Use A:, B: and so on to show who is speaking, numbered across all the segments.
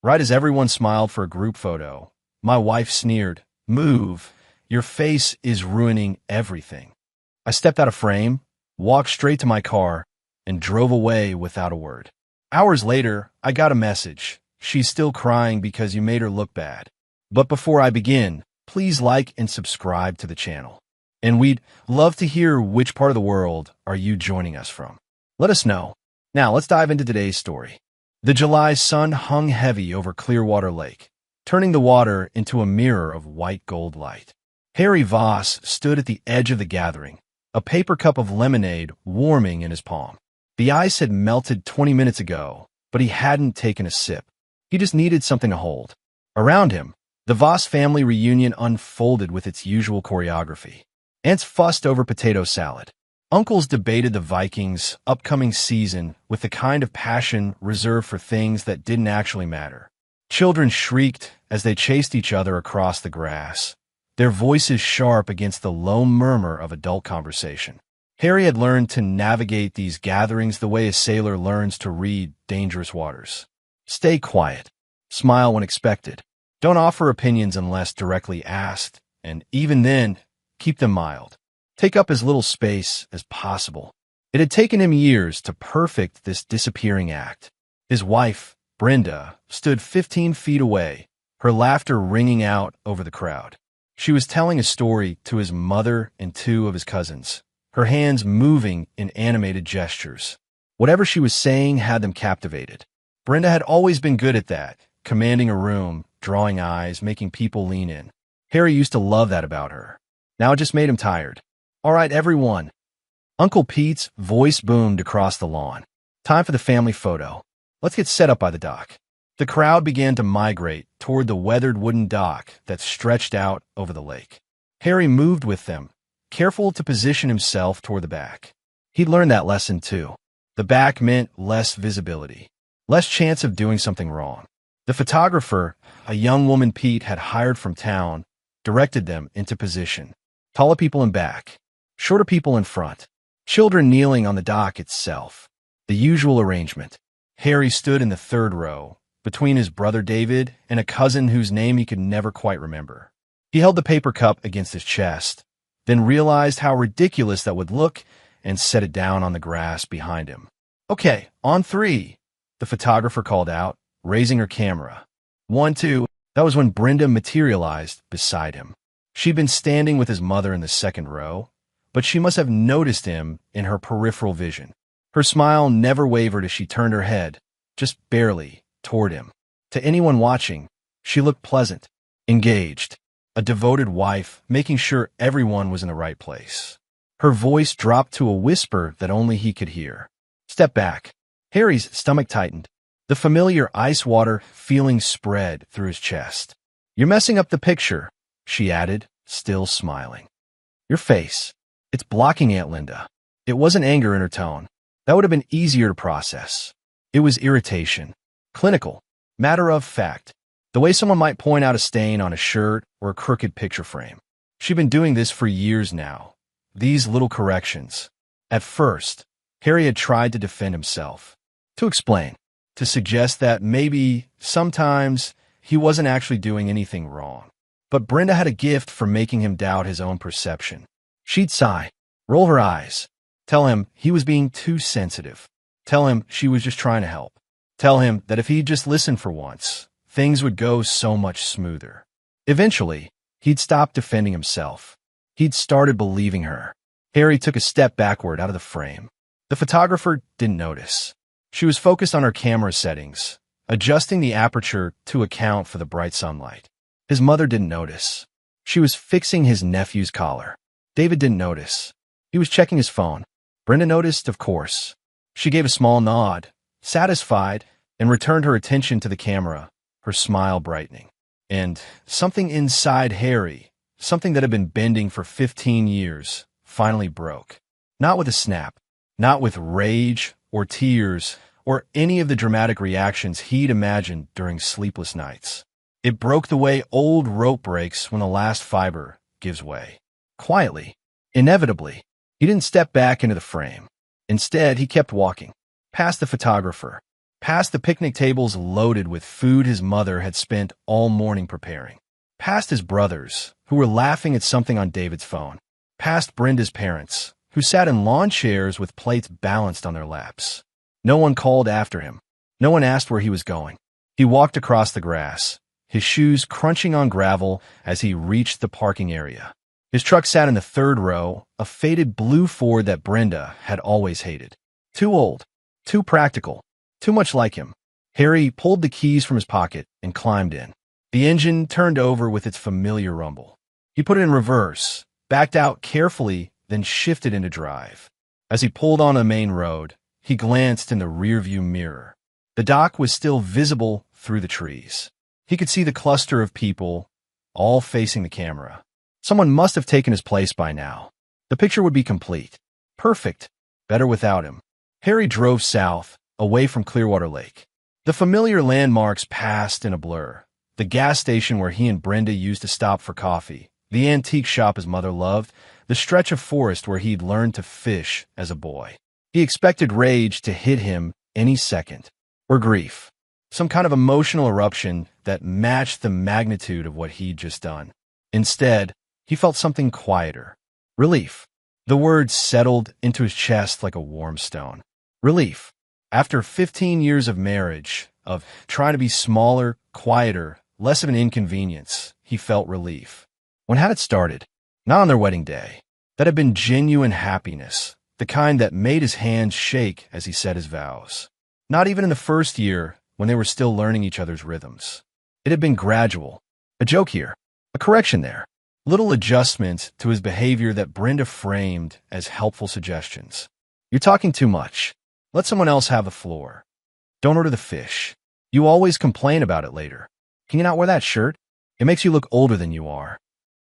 A: Right as everyone smiled for a group photo, my wife sneered, "Move, your face is ruining everything." I stepped out of frame, walked straight to my car, and drove away without a word. Hours later, I got a message. "She's still crying because you made her look bad. But before I begin, please like and subscribe to the channel. And we'd love to hear which part of the world are you joining us from. Let us know." Now let's dive into today's story. The July sun hung heavy over Clearwater Lake, turning the water into a mirror of white gold light. Harry Voss stood at the edge of the gathering, a paper cup of lemonade warming in his palm. The ice had melted 20 minutes ago, but he hadn't taken a sip. He just needed something to hold. Around him, the Voss family reunion unfolded with its usual choreography. Aunts fussed over potato salad. Uncles debated the Vikings' upcoming season with the kind of passion reserved for things that didn't actually matter. Children shrieked as they chased each other across the grass, their voices sharp against the low murmur of adult conversation. Harry had learned to navigate these gatherings the way a sailor learns to read dangerous waters. Stay quiet. Smile when expected. Don't offer opinions unless directly asked, and even then, keep them mild. Take up as little space as possible. It had taken him years to perfect this disappearing act. His wife, Brenda, stood 15 feet away, her laughter ringing out over the crowd. She was telling a story to his mother and two of his cousins, her hands moving in animated gestures. Whatever she was saying had them captivated. Brenda had always been good at that, commanding a room, drawing eyes, making people lean in. Harry used to love that about her. Now it just made him tired. "All right, everyone." Uncle Pete's voice boomed across the lawn. "Time for the family photo. Let's get set up by the dock." The crowd began to migrate toward the weathered wooden dock that stretched out over the lake. Harry moved with them, careful to position himself toward the back. He'd learned that lesson too. The back meant less visibility, less chance of doing something wrong. The photographer, a young woman Pete had hired from town, directed them into position. Taller people in back, shorter people in front, children kneeling on the dock itself. The usual arrangement. Harry stood in the third row, between his brother David and a cousin whose name he could never quite remember. He held the paper cup against his chest, then realized how ridiculous that would look and set it down on the grass behind him. "Okay, on three," the photographer called out, raising her camera. "1, 2. That was when Brenda materialized beside him. She'd been standing with his mother in the second row, but she must have noticed him in her peripheral vision. Her smile never wavered as she turned her head, just barely, toward him. To anyone watching, she looked pleasant, engaged, a devoted wife, making sure everyone was in the right place. Her voice dropped to a whisper that only he could hear. "Step back." Harry's stomach tightened. The familiar ice water feeling spread through his chest. "You're messing up the picture," she added, still smiling. "Your face. It's blocking Aunt Linda." It wasn't anger in her tone. That would have been easier to process. It was irritation. Clinical. Matter of fact. The way someone might point out a stain on a shirt or a crooked picture frame. She'd been doing this for years now. These little corrections. At first, Harry had tried to defend himself. To explain. To suggest that maybe, sometimes, he wasn't actually doing anything wrong. But Brenda had a gift for making him doubt his own perception. She'd sigh, roll her eyes, tell him he was being too sensitive, tell him she was just trying to help, tell him that if he'd just listened for once, things would go so much smoother. Eventually, he'd stopped defending himself. He'd started believing her. Harry took a step backward out of the frame. The photographer didn't notice. She was focused on her camera settings, adjusting the aperture to account for the bright sunlight. His mother didn't notice. She was fixing his nephew's collar. David didn't notice. He was checking his phone. Brenda noticed, of course. She gave a small nod, satisfied, and returned her attention to the camera, her smile brightening. And something inside Harry, something that had been bending for 15 years, finally broke. Not with a snap, not with rage or tears or any of the dramatic reactions he'd imagined during sleepless nights. It broke the way old rope breaks when the last fiber gives way. Quietly, inevitably, he didn't step back into the frame. Instead, he kept walking, past the photographer, Past the picnic tables loaded with food his mother had spent all morning preparing. Past his brothers, who were laughing at something on David's phone. Past Brenda's parents, who sat in lawn chairs with plates balanced on their laps. No one called after him. No one asked where he was going. He walked across the grass, his shoes crunching on gravel as he reached the parking area. His truck sat in the third row, a faded blue Ford that Brenda had always hated. Too old, too practical, too much like him. Harry pulled the keys from his pocket and climbed in. The engine turned over with its familiar rumble. He put it in reverse, backed out carefully, then shifted into drive. As he pulled on a main road, he glanced in the rearview mirror. The dock was still visible through the trees. He could see the cluster of people, all facing the camera. Someone must have taken his place by now. The picture would be complete. Perfect. Better without him. Harry drove south, away from Clearwater Lake. The familiar landmarks passed in a blur. The gas station where he and Brenda used to stop for coffee, the antique shop his mother loved, the stretch of forest where he'd learned to fish as a boy. He expected rage to hit him any second, or grief, some kind of emotional eruption that matched the magnitude of what he'd just done. Instead, he felt something quieter. Relief. The word settled into his chest like a warm stone. Relief. After 15 years of marriage, of trying to be smaller, quieter, less of an inconvenience, he felt relief. When had it started? Not on their wedding day. That had been genuine happiness, the kind that made his hands shake as he said his vows. Not even in the first year, when they were still learning each other's rhythms. It had been gradual. A joke here, a correction there. Little adjustments to his behavior that Brenda framed as helpful suggestions. You're talking too much. Let someone else have the floor. Don't order the fish. You always complain about it later. Can you not wear that shirt? It makes you look older than you are.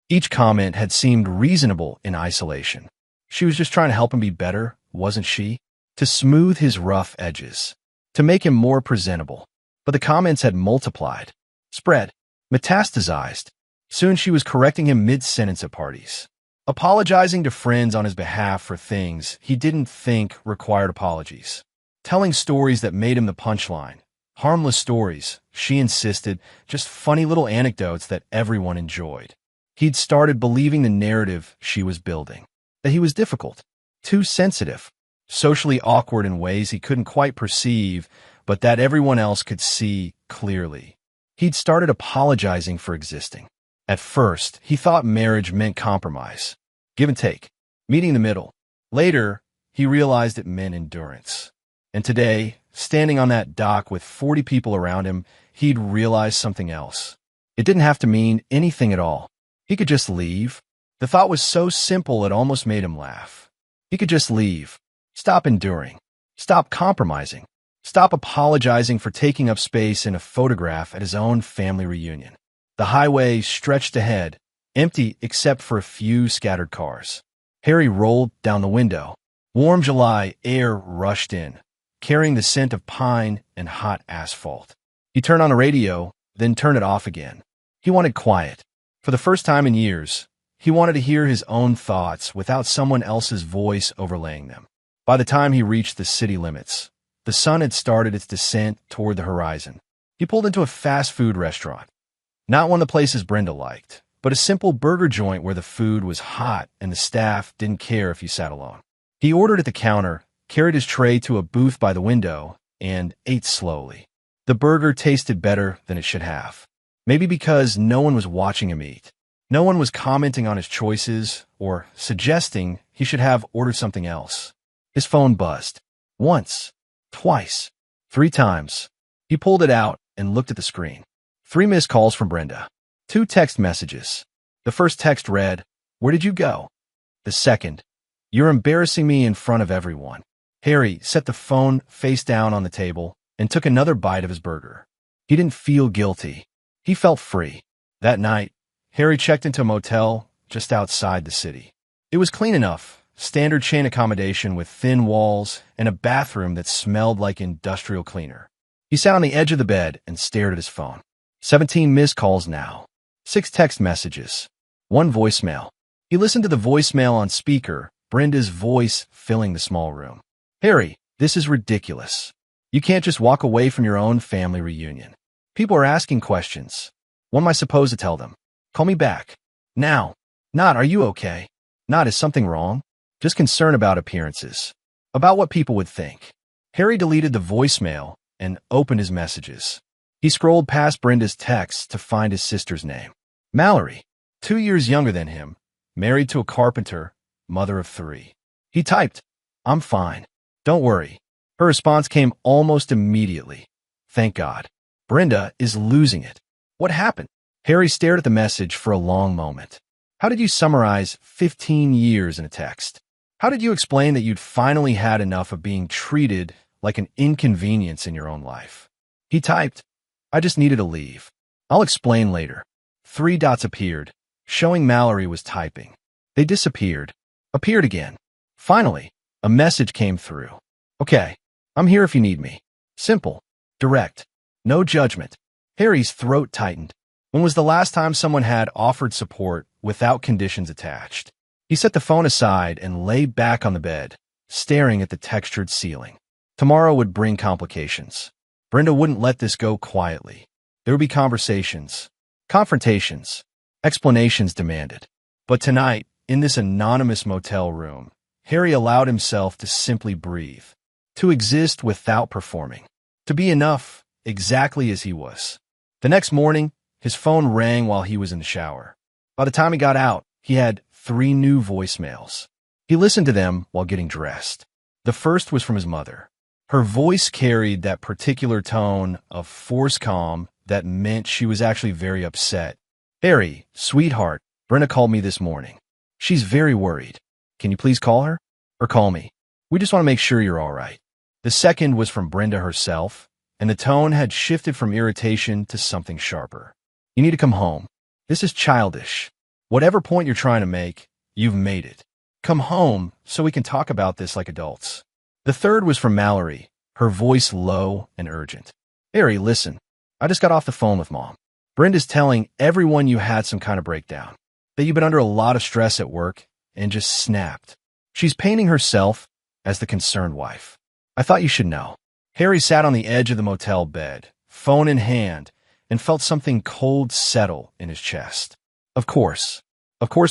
A: Each comment had seemed reasonable in isolation. She was just trying to help him be better, wasn't she? To smooth his rough edges. To make him more presentable. But the comments had multiplied, spread, metastasized. Soon she was correcting him mid-sentence at parties. Apologizing to friends on his behalf for things he didn't think required apologies. Telling stories that made him the punchline. Harmless stories, she insisted, just funny little anecdotes that everyone enjoyed. He'd started believing the narrative she was building. That he was difficult, too sensitive, socially awkward in ways he couldn't quite perceive, but that everyone else could see clearly. He'd started apologizing for existing. At first, he thought marriage meant compromise, give and take, meeting in the middle. Later, he realized it meant endurance. And today, standing on that dock with 40 people around him, he'd realized something else. It didn't have to mean anything at all. He could just leave. The thought was so simple it almost made him laugh. He could just leave. Stop enduring. Stop compromising. Stop apologizing for taking up space in a photograph at his own family reunion. The highway stretched ahead, empty except for a few scattered cars. Harry rolled down the window. Warm July air rushed in, carrying the scent of pine and hot asphalt. He turned on the radio, then turned it off again. He wanted quiet. For the first time in years, he wanted to hear his own thoughts without someone else's voice overlaying them. By the time he reached the city limits, the sun had started its descent toward the horizon. He pulled into a fast food restaurant. Not one of the places Brenda liked, but a simple burger joint where the food was hot and the staff didn't care if you sat alone. He ordered at the counter, carried his tray to a booth by the window, and ate slowly. The burger tasted better than it should have. Maybe because no one was watching him eat. No one was commenting on his choices or suggesting he should have ordered something else. His phone buzzed. Once. Twice. 3 times. He pulled it out and looked at the screen. 3 missed calls from Brenda. 2 text messages. The first text read, "Where did you go?" The second, "You're embarrassing me in front of everyone." Harry set the phone face down on the table and took another bite of his burger. He didn't feel guilty. He felt free. That night, Harry checked into a motel just outside the city. It was clean enough, standard chain accommodation with thin walls and a bathroom that smelled like industrial cleaner. He sat on the edge of the bed and stared at his phone. 17 missed calls now. 6 text messages. 1 voicemail. He listened to the voicemail on speaker, Brenda's voice filling the small room. "Harry, this is ridiculous. You can't just walk away from your own family reunion. People are asking questions. What am I supposed to tell them? Call me back. Now. Not, are you okay? Not, is something wrong? Just concern about appearances. About what people would think. Harry deleted the voicemail and opened his messages. He scrolled past Brenda's texts to find his sister's name. Mallory, 2 years younger than him, married to a carpenter, mother of 3. He typed, "I'm fine. Don't worry." Her response came almost immediately. Thank God. Brenda is losing it. What happened? Harry stared at the message for a long moment. How did you summarize 15 years in a text? How did you explain that you'd finally had enough of being treated like an inconvenience in your own life? He typed, "I just needed to leave. I'll explain later." 3 dots appeared, showing Mallory was typing. They disappeared, appeared again. Finally, a message came through. "Okay, I'm here if you need me." Simple, direct, no judgment. Harry's throat tightened. When was the last time someone had offered support without conditions attached? He set the phone aside and lay back on the bed, staring at the textured ceiling. Tomorrow would bring complications. Brenda wouldn't let this go quietly. There would be conversations, confrontations, explanations demanded. But tonight, in this anonymous motel room, Harry allowed himself to simply breathe, to exist without performing, to be enough exactly as he was. The next morning, his phone rang while he was in the shower. By the time he got out, he had 3 new voicemails. He listened to them while getting dressed. The first was from his mother. Her voice carried that particular tone of forced calm that meant she was actually very upset. "Harry, sweetheart, Brenda called me this morning. She's very worried. Can you please call her? Or call me? We just want to make sure you're all right." The second was from Brenda herself, and the tone had shifted from irritation to something sharper. "You need to come home. This is childish. Whatever point you're trying to make, you've made it. Come home so we can talk about this like adults." The third was from Mallory, her voice low and urgent. "Harry, listen. I just got off the phone with Mom. Brenda's telling everyone you had some kind of breakdown, that you've been under a lot of stress at work and just snapped. She's painting herself as the concerned wife. I thought you should know." Harry sat on the edge of the motel bed, phone in hand, and felt something cold settle in his chest. Of course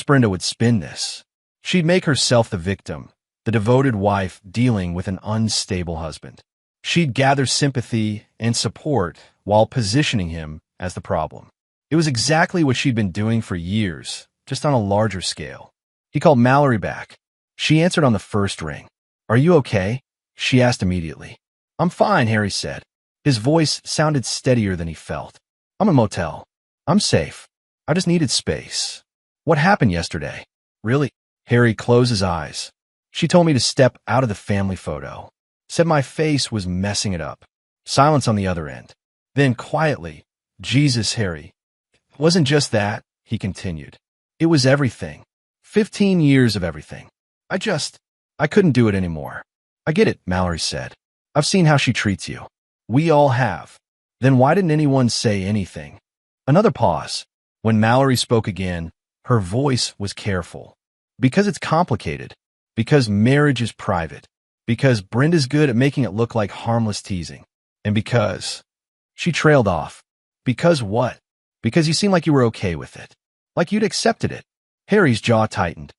A: Brenda would spin this. She'd make herself the victim, the devoted wife dealing with an unstable husband. She'd gather sympathy and support while positioning him as the problem. It was exactly what she'd been doing for years, just on a larger scale. He called Mallory back. She answered on the first ring. "Are you okay?" she asked immediately. "I'm fine," Harry said. His voice sounded steadier than he felt. "I'm in a motel. I'm safe. I just needed space." "What happened yesterday?" "Really?" Harry closed his eyes. "She told me to step out of the family photo. Said my face was messing it up." Silence on the other end. Then quietly, "Jesus, Harry. It wasn't just that," he continued. "It was everything. 15 years of everything. I couldn't do it anymore." "I get it," Mallory said. "I've seen how she treats you. We all have." Then why didn't anyone say anything? Another pause. When Mallory spoke again, her voice was careful. "Because it's complicated. Because marriage is private. Because Brenda's good at making it look like harmless teasing. And because..." She trailed off. "Because what?" "Because you seem like you were okay with it. Like you'd accepted it." Harry's jaw tightened.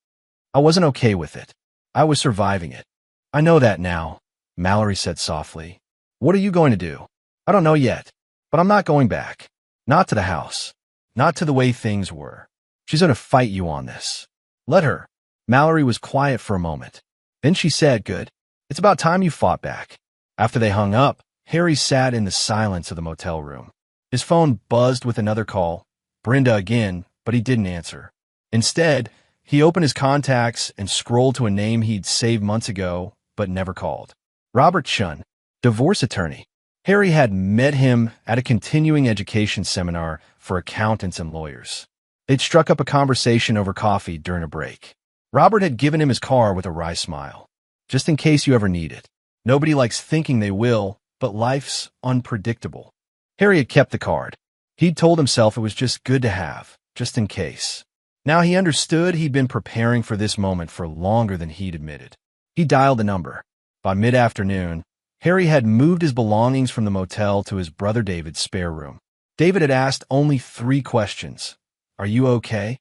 A: "I wasn't okay with it. I was surviving it." "I know that now," Mallory said softly. "What are you going to do?" "I don't know yet. But I'm not going back. Not to the house. Not to the way things were. She's going to fight you on this." "Let her." Mallory was quiet for a moment. Then she said, "Good. It's about time you fought back." After they hung up, Harry sat in the silence of the motel room. His phone buzzed with another call. Brenda again, but he didn't answer. Instead, he opened his contacts and scrolled to a name he'd saved months ago, but never called. Robert Chun, divorce attorney. Harry had met him at a continuing education seminar for accountants and lawyers. They'd struck up a conversation over coffee during a break. Robert had given him his car with a wry smile. "Just in case you ever need it. Nobody likes thinking they will, but life's unpredictable." Harry had kept the card. He'd told himself it was just good to have, just in case. Now he understood he'd been preparing for this moment for longer than he'd admitted. He dialed the number. By mid-afternoon, Harry had moved his belongings from the motel to his brother David's spare room. David had asked only 3 questions. Are you okay?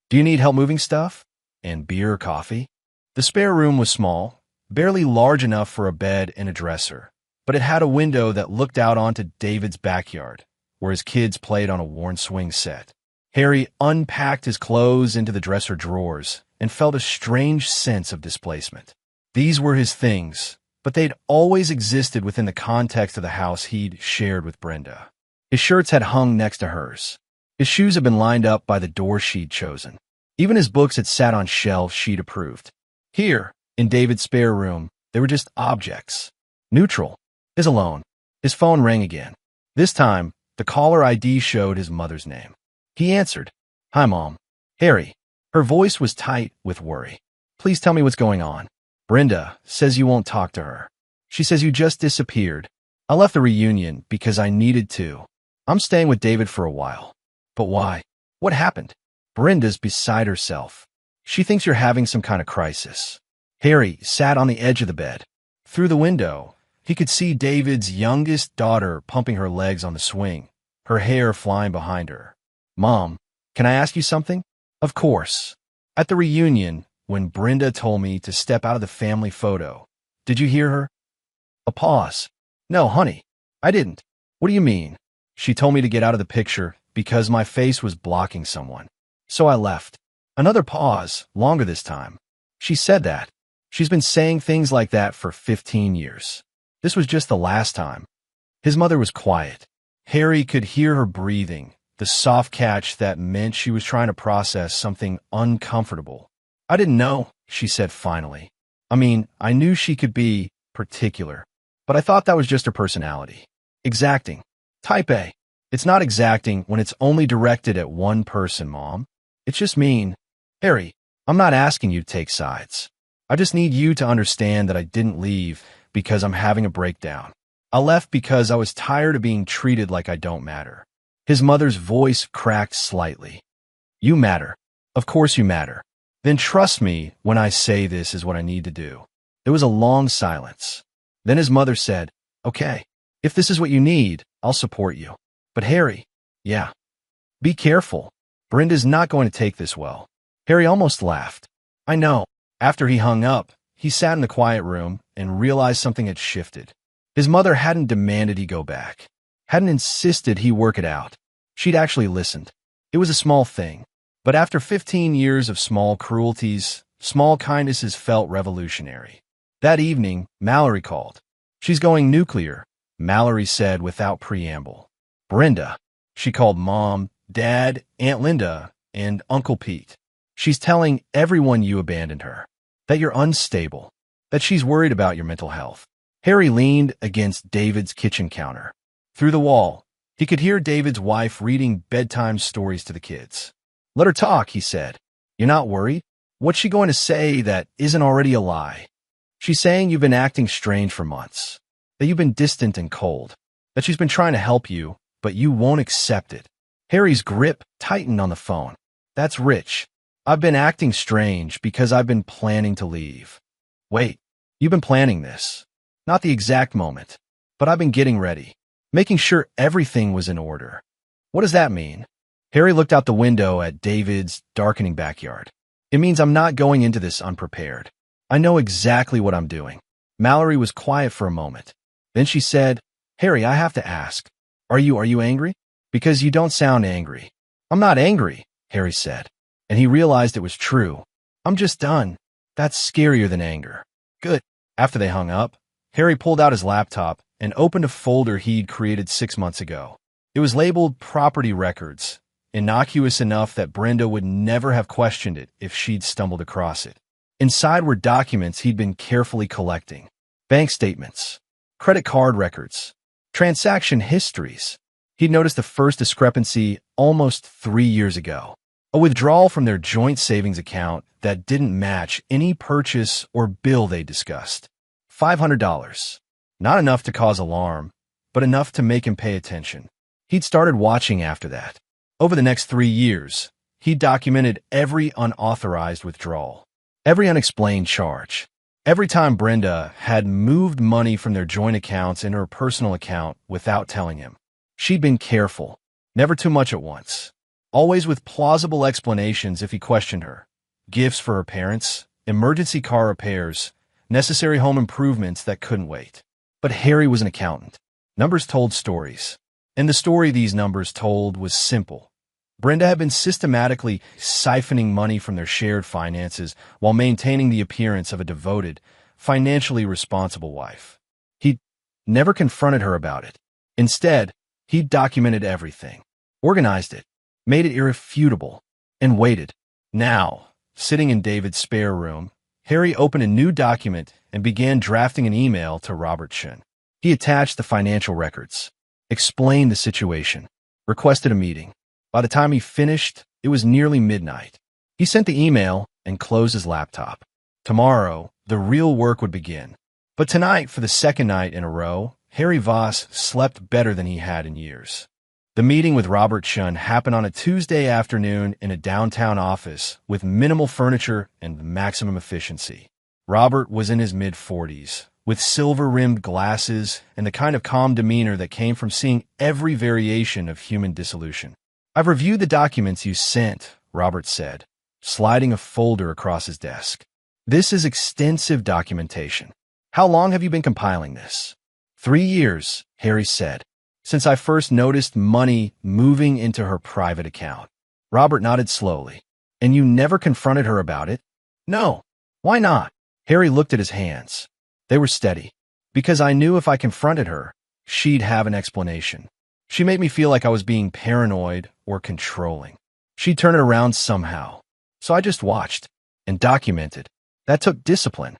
A: Do you need help moving stuff? And beer or coffee? The spare room was small, barely large enough for a bed and a dresser, but it had a window that looked out onto David's backyard, where his kids played on a worn swing set. Harry unpacked his clothes into the dresser drawers and felt a strange sense of displacement. These were his things, but they'd always existed within the context of the house he'd shared with Brenda. His shirts had hung next to hers. His shoes had been lined up by the door she'd chosen. Even his books had sat on shelves she'd approved. Here, in David's spare room, they were just objects. Neutral. His alone. His phone rang again. This time, the caller ID showed his mother's name. He answered. Hi, Mom. Harry. Her voice was tight with worry. Please tell me what's going on. Brenda says you won't talk to her. She says you just disappeared. I left the reunion because I needed to. I'm staying with David for a while. But why? What happened? Brenda's beside herself. She thinks you're having some kind of crisis. Harry sat on the edge of the bed. Through the window, he could see David's youngest daughter pumping her legs on the swing, her hair flying behind her. Mom, can I ask you something? Of course. At the reunion, when Brenda told me to step out of the family photo, did you hear her? A pause. No, honey, I didn't. What do you mean? She told me to get out of the picture because my face was blocking someone. So I left. Another pause, longer this time. She said that. She's been saying things like that for 15 years. This was just the last time. His mother was quiet. Harry could hear her breathing, the soft catch that meant she was trying to process something uncomfortable. I didn't know, she said finally. I mean, I knew she could be particular, but I thought that was just her personality. Exacting. Type A. It's not exacting when it's only directed at one person, Mom. It's just mean. Harry, I'm not asking you to take sides. I just need you to understand that I didn't leave because I'm having a breakdown. I left because I was tired of being treated like I don't matter. His mother's voice cracked slightly. You matter. Of course you matter. Then trust me when I say this is what I need to do. There was a long silence. Then his mother said, Okay, if this is what you need, I'll support you. But Harry, yeah. Be careful. Brenda's not going to take this well. Harry almost laughed. I know. After he hung up, he sat in the quiet room and realized something had shifted. His mother hadn't demanded he go back, hadn't insisted he work it out. She'd actually listened. It was a small thing. But after 15 years of small cruelties, small kindnesses felt revolutionary. That evening, Mallory called. She's going nuclear, Mallory said without preamble. Brenda. She called Mom, Dad, Aunt Linda, and Uncle Pete. She's telling everyone you abandoned her, that you're unstable, that she's worried about your mental health. Harry leaned against David's kitchen counter. Through the wall, he could hear David's wife reading bedtime stories to the kids. Let her talk, he said. You're not worried? What's she going to say that isn't already a lie? She's saying you've been acting strange for months, that you've been distant and cold, that she's been trying to help you, but you won't accept it. Harry's grip tightened on the phone. That's Rich. I've been acting strange because I've been planning to leave. Wait, you've been planning this? Not the exact moment, but I've been getting ready, making sure everything was in order. What does that mean? Harry looked out the window at David's darkening backyard. It means I'm not going into this unprepared. I know exactly what I'm doing. Mallory was quiet for a moment. Then she said, Harry, I have to ask. Are you angry? Because you don't sound angry. I'm not angry, Harry said. And he realized it was true. I'm just done. That's scarier than anger. Good. After they hung up, Harry pulled out his laptop and opened a folder he'd created 6 months ago. It was labeled Property Records, innocuous enough that Brenda would never have questioned it if she'd stumbled across it. Inside were documents he'd been carefully collecting. Bank statements, credit card records, transaction histories. He'd noticed the first discrepancy almost 3 years ago. A withdrawal from their joint savings account that didn't match any purchase or bill they discussed. $500. Not enough to cause alarm, but enough to make him pay attention. He'd started watching after that. Over the next 3 years, he documented every unauthorized withdrawal, every unexplained charge. Every time Brenda had moved money from their joint accounts into her personal account without telling him. She'd been careful, never too much at once, always with plausible explanations if he questioned her. Gifts for her parents, emergency car repairs, necessary home improvements that couldn't wait. But Harry was an accountant. Numbers told stories. And the story these numbers told was simple. Brenda had been systematically siphoning money from their shared finances while maintaining the appearance of a devoted, financially responsible wife. He'd never confronted her about it. Instead, he'd documented everything, organized it, made it irrefutable, and waited. Now, sitting in David's spare room, Harry opened a new document and began drafting an email to Robert Shun. He attached the financial records, explained the situation, requested a meeting. By the time he finished, it was nearly midnight. He sent the email and closed his laptop. Tomorrow, the real work would begin. But tonight, for the second night in a row, Harry Voss slept better than he had in years. The meeting with Robert Shun happened on a Tuesday afternoon in a downtown office with minimal furniture and maximum efficiency. Robert was in his mid-40s, with silver-rimmed glasses and the kind of calm demeanor that came from seeing every variation of human dissolution. "I've reviewed the documents you sent," Robert said, sliding a folder across his desk. "This is extensive documentation. How long have you been compiling this?" 3 years, Harry said, "since I first noticed money moving into her private account." Robert nodded slowly. "And you never confronted her about it?" "No. Why not?" Harry looked at his hands. They were steady. "Because I knew if I confronted her, she'd have an explanation. She made me feel like I was being paranoid or controlling. She'd turn it around somehow. So I just watched and documented. That took discipline.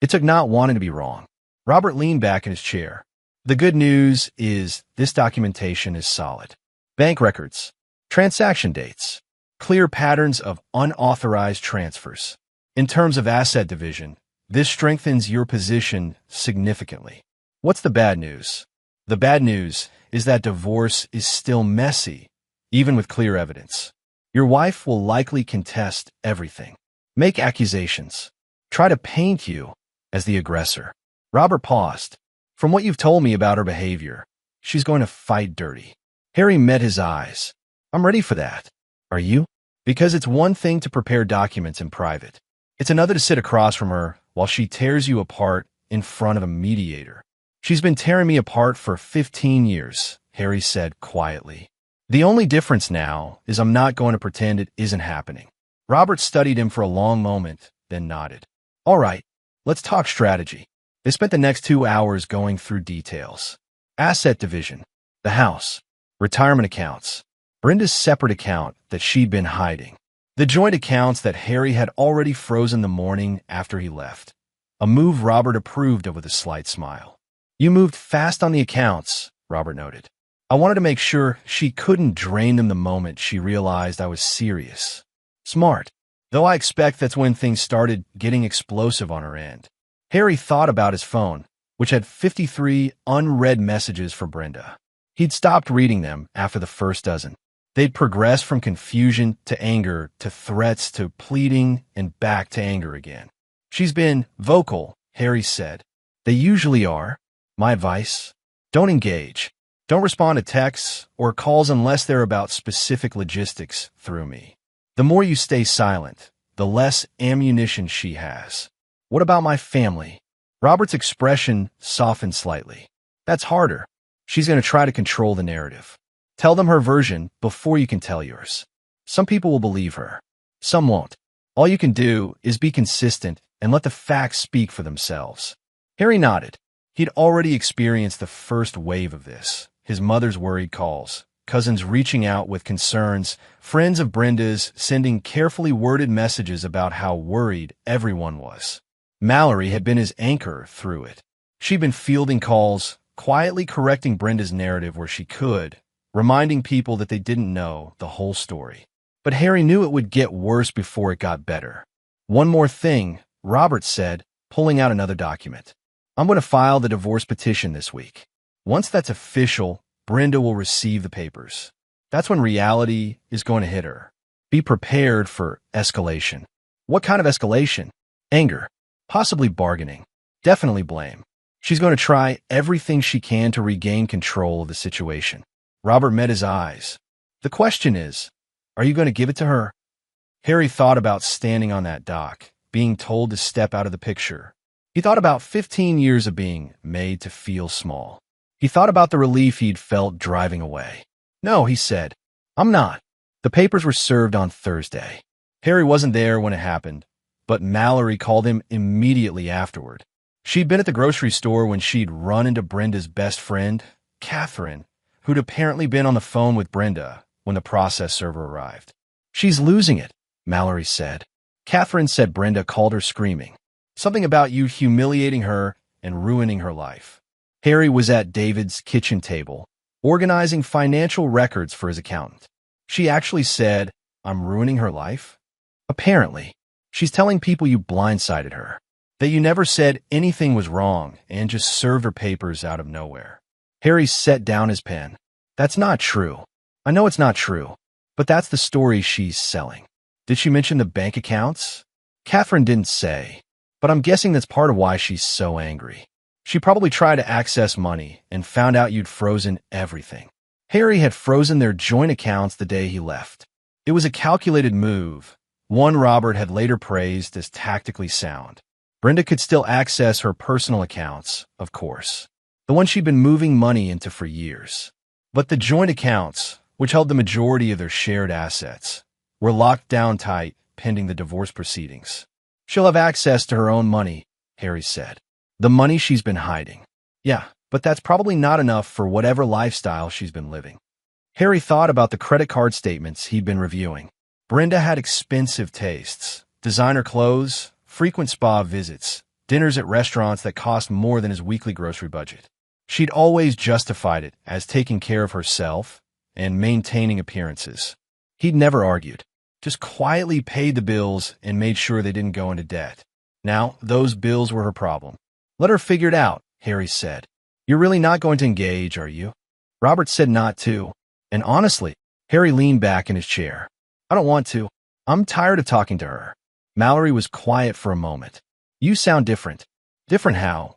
A: It took not wanting to be wrong." Robert leaned back in his chair. "The good news is this documentation is solid. Bank records, transaction dates, clear patterns of unauthorized transfers. In terms of asset division, this strengthens your position significantly. What's the bad news? The bad news is that divorce is still messy, even with clear evidence. Your wife will likely contest everything, make accusations, try to paint you as the aggressor." Robert paused. "From what you've told me about her behavior, she's going to fight dirty." Harry met his eyes. "I'm ready for that. Are you?" "Because it's one thing to prepare documents in private. It's another to sit across from her while she tears you apart in front of a mediator." "She's been tearing me apart for 15 years, Harry said quietly. "The only difference now is I'm not going to pretend it isn't happening." Robert studied him for a long moment, then nodded. "All right, let's talk strategy." They spent the next 2 hours going through details. Asset division, the house, retirement accounts, Brenda's separate account that she'd been hiding, the joint accounts that Harry had already frozen the morning after he left, a move Robert approved of with a slight smile. "You moved fast on the accounts," Robert noted. "I wanted to make sure she couldn't drain them the moment she realized I was serious." "Smart. Though I expect that's when things started getting explosive on her end." Harry thought about his phone, which had 53 unread messages for Brenda. He'd stopped reading them after the first dozen. They'd progressed from confusion to anger to threats to pleading and back to anger again. "She's been vocal," Harry said. "They usually are. My advice? Don't engage. Don't respond to texts or calls unless they're about specific logistics through me. The more you stay silent, the less ammunition she has." "What about my family?" Robert's expression softened slightly. "That's harder. She's going to try to control the narrative. Tell them her version before you can tell yours. Some people will believe her. Some won't. All you can do is be consistent and let the facts speak for themselves." Harry nodded. He'd already experienced the first wave of this. His mother's worried calls, cousins reaching out with concerns, friends of Brenda's sending carefully worded messages about how worried everyone was. Mallory had been his anchor through it. She'd been fielding calls, quietly correcting Brenda's narrative where she could, reminding people that they didn't know the whole story. But Harry knew it would get worse before it got better. "One more thing," Robert said, pulling out another document. "I'm going to file the divorce petition this week. Once that's official, Brenda will receive the papers. That's when reality is going to hit her. Be prepared for escalation." "What kind of escalation?" "Anger, Possibly bargaining. Definitely blame. She's going to try everything she can to regain control of the situation. Robert met his eyes. The question is, are you going to give it to her? Harry thought about standing on that dock, being told to step out of the picture. He thought about 15 years of being made to feel small. He thought about the relief he'd felt driving away. No, he said, I'm not. The papers were served on Thursday. Harry wasn't there when it happened, but Mallory called him immediately afterward. She'd been at the grocery store when she'd run into Brenda's best friend, Catherine, who'd apparently been on the phone with Brenda when the process server arrived. She's losing it, Mallory said. Catherine said Brenda called her screaming. Something about you humiliating her and ruining her life. Harry was at David's kitchen table, organizing financial records for his accountant. She actually said, I'm ruining her life? Apparently, she's telling people you blindsided her, that you never said anything was wrong and just served her papers out of nowhere. Harry set down his pen. That's not true. I know it's not true, but that's the story she's selling. Did she mention the bank accounts? Catherine didn't say, but I'm guessing that's part of why she's so angry. She probably tried to access money and found out you'd frozen everything. Harry had frozen their joint accounts the day he left. It was a calculated move, one Robert had later praised as tactically sound. Brenda could still access her personal accounts, of course, the ones she'd been moving money into for years. But the joint accounts, which held the majority of their shared assets, were locked down tight pending the divorce proceedings. She'll have access to her own money, Harry said. The money she's been hiding. Yeah, but that's probably not enough for whatever lifestyle she's been living. Harry thought about the credit card statements he'd been reviewing. Brenda had expensive tastes, designer clothes, frequent spa visits, dinners at restaurants that cost more than his weekly grocery budget. She'd always justified it as taking care of herself and maintaining appearances. He'd never argued, just quietly paid the bills and made sure they didn't go into debt. Now, those bills were her problem. Let her figure it out, Harry said. You're really not going to engage, are you? Robert said not to, and honestly, Harry leaned back in his chair. I don't want to. I'm tired of talking to her. Mallory was quiet for a moment. You sound different. Different how?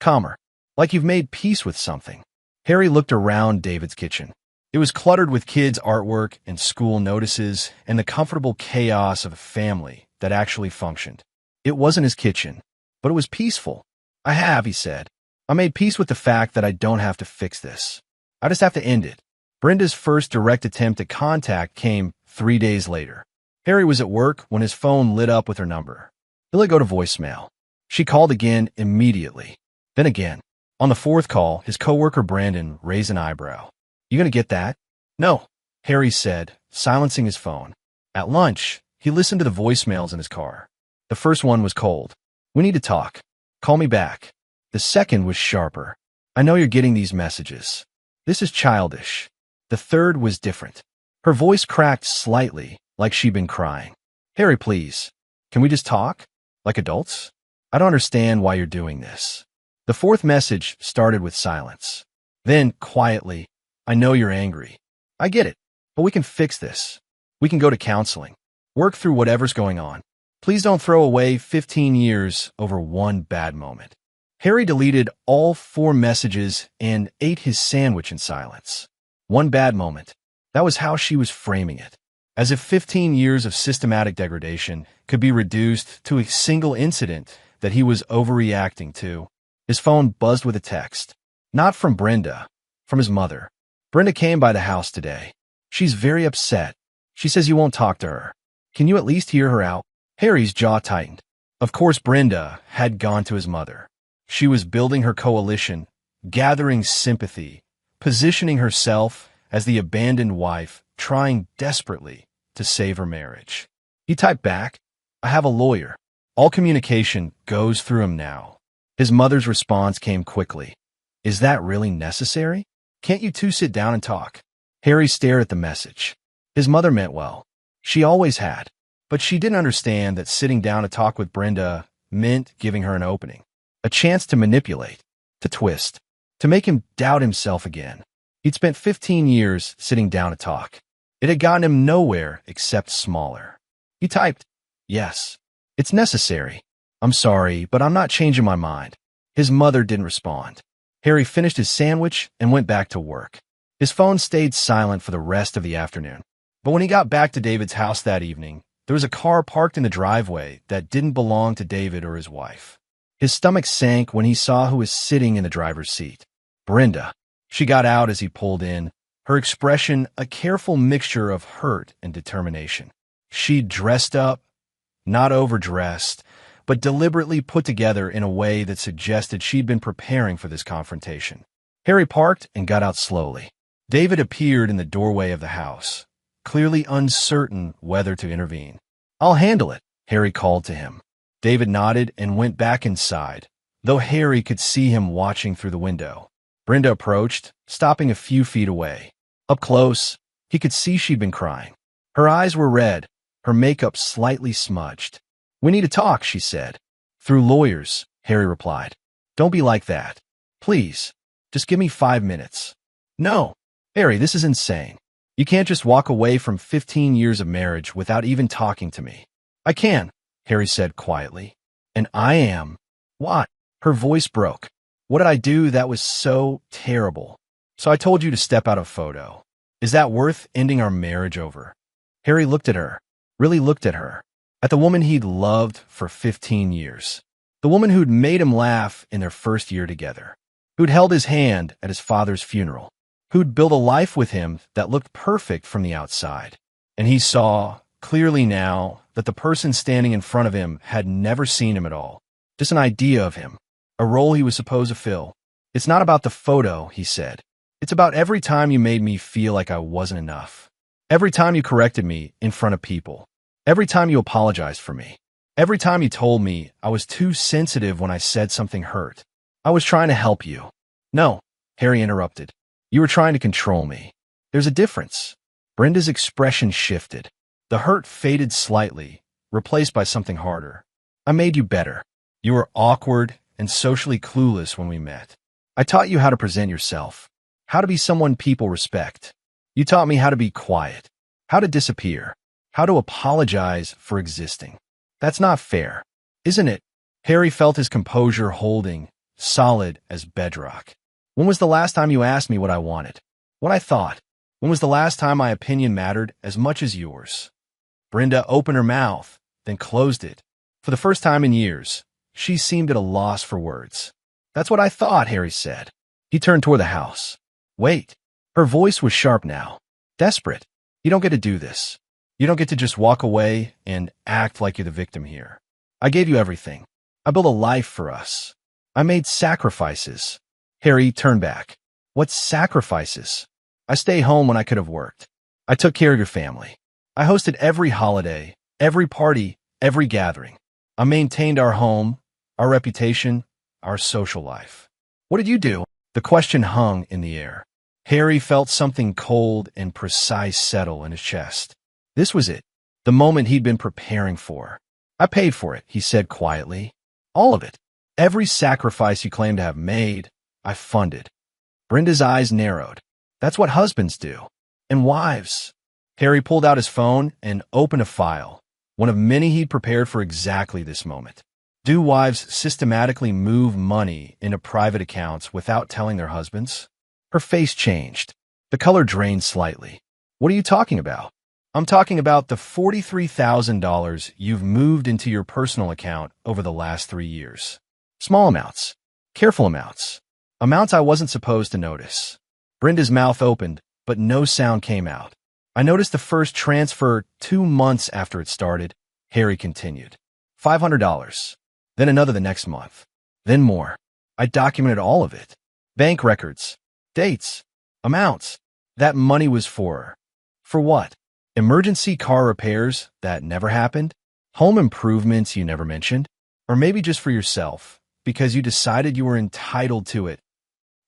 A: Calmer. Like you've made peace with something. Harry looked around David's kitchen. It was cluttered with kids' artwork and school notices and the comfortable chaos of a family that actually functioned. It wasn't his kitchen, but it was peaceful. I have, he said. I made peace with the fact that I don't have to fix this. I just have to end it. Brenda's first direct attempt at contact came 3 days later. Harry was at work when his phone lit up with her number. It let go to voicemail. She called again immediately. Then again. On the fourth call, his coworker Brandon raised an eyebrow. You gonna get that? No, Harry said, silencing his phone. At lunch, he listened to the voicemails in his car. The first one was cold. We need to talk. Call me back. The second was sharper. I know you're getting these messages. This is childish. The third was different. Her voice cracked slightly, like she'd been crying. Harry, please. Can we just talk? Like adults? I don't understand why you're doing this. The fourth message started with silence. Then, quietly, I know you're angry. I get it, but we can fix this. We can go to counseling. Work through whatever's going on. Please don't throw away 15 years over one bad moment. Harry deleted all 4 messages and ate his sandwich in silence. One bad moment. That was how she was framing it. As if 15 years of systematic degradation could be reduced to a single incident that he was overreacting to. His phone buzzed with a text. Not from Brenda, from his mother. Brenda came by the house today. She's very upset. She says you won't talk to her. Can you at least hear her out? Harry's jaw tightened. Of course, Brenda had gone to his mother. She was building her coalition, gathering sympathy, positioning herself as the abandoned wife, trying desperately to save her marriage. He typed back, I have a lawyer. All communication goes through him now. His mother's response came quickly. Is that really necessary? Can't you two sit down and talk? Harry stared at the message. His mother meant well. She always had. But she didn't understand that sitting down to talk with Brenda meant giving her an opening. A chance to manipulate, to twist, to make him doubt himself again. He'd spent 15 years sitting down to talk. It had gotten him nowhere except smaller. He typed, yes, it's necessary. I'm sorry, but I'm not changing my mind. His mother didn't respond. Harry finished his sandwich and went back to work. His phone stayed silent for the rest of the afternoon. But when he got back to David's house that evening, there was a car parked in the driveway that didn't belong to David or his wife. His stomach sank when he saw who was sitting in the driver's seat. Brenda. She got out as he pulled in, her expression a careful mixture of hurt and determination. She'd dressed up, not overdressed, but deliberately put together in a way that suggested she'd been preparing for this confrontation. Harry parked and got out slowly. David appeared in the doorway of the house, clearly uncertain whether to intervene. "I'll handle it," Harry called to him. David nodded and went back inside, though Harry could see him watching through the window. Brenda approached, stopping a few feet away. Up close, he could see she'd been crying. Her eyes were red, her makeup slightly smudged. "We need to talk," she said. "Through lawyers," Harry replied. "Don't be like that. Please, just give me 5 minutes." "No, Harry, this is insane. You can't just walk away from 15 years of marriage without even talking to me." "I can," Harry said quietly. "And I am." "What?" Her voice broke. "What did I do that was so terrible? So I told you to step out of photo. Is that worth ending our marriage over?" Harry looked at her, really looked at her, at the woman he'd loved for 15 years. The woman who'd made him laugh in their first year together, who'd held his hand at his father's funeral, who'd built a life with him that looked perfect from the outside. And he saw, clearly now, that the person standing in front of him had never seen him at all. Just an idea of him, a role he was supposed to fill. "It's not about the photo," he said. "It's about every time you made me feel like I wasn't enough. Every time you corrected me in front of people. Every time you apologized for me. Every time you told me I was too sensitive when I said something hurt. I was trying to help you." "No," Harry interrupted. "You were trying to control me. There's a difference." Brenda's expression shifted. The hurt faded slightly, replaced by something harder. "I made you better. You were awkward and socially clueless when we met. I taught you how to present yourself, how to be someone people respect. You taught me how to be quiet, how to disappear, how to apologize for existing. That's not fair, isn't it?" Harry felt his composure holding, solid as bedrock. "When was the last time you asked me what I wanted? What I thought? When was the last time my opinion mattered as much as yours?" Brenda opened her mouth, then closed it. For the first time in years, she seemed at a loss for words. "That's what I thought," Harry said. He turned toward the house. "Wait." Her voice was sharp now, desperate. "You don't get to do this. You don't get to just walk away and act like you're the victim here. I gave you everything. I built a life for us. I made sacrifices." Harry turned back. "What sacrifices?" "I stayed home when I could have worked. I took care of your family. I hosted every holiday, every party, every gathering. I maintained our home, our reputation, our social life. What did you do?" The question hung in the air. Harry felt something cold and precise settle in his chest. This was it, the moment he'd been preparing for. "I paid for it," he said quietly. "All of it. Every sacrifice you claim to have made, I funded." Brenda's eyes narrowed. "That's what husbands do. And wives." Harry pulled out his phone and opened a file, one of many he'd prepared for exactly this moment. Do wives systematically move money into private accounts without telling their husbands? Her face changed. The color drained slightly. "What are you talking about?" "I'm talking about the $43,000 you've moved into your personal account over the last 3 years. Small amounts. Careful amounts. Amounts I wasn't supposed to notice." Brenda's mouth opened, but no sound came out. "I noticed the first transfer 2 months after it started," Harry continued. $500. Then another the next month. Then more. I documented all of it. Bank records. Dates. Amounts. That money was for. For what? Emergency car repairs that never happened? Home improvements you never mentioned? Or maybe just for yourself, because you decided you were entitled to it."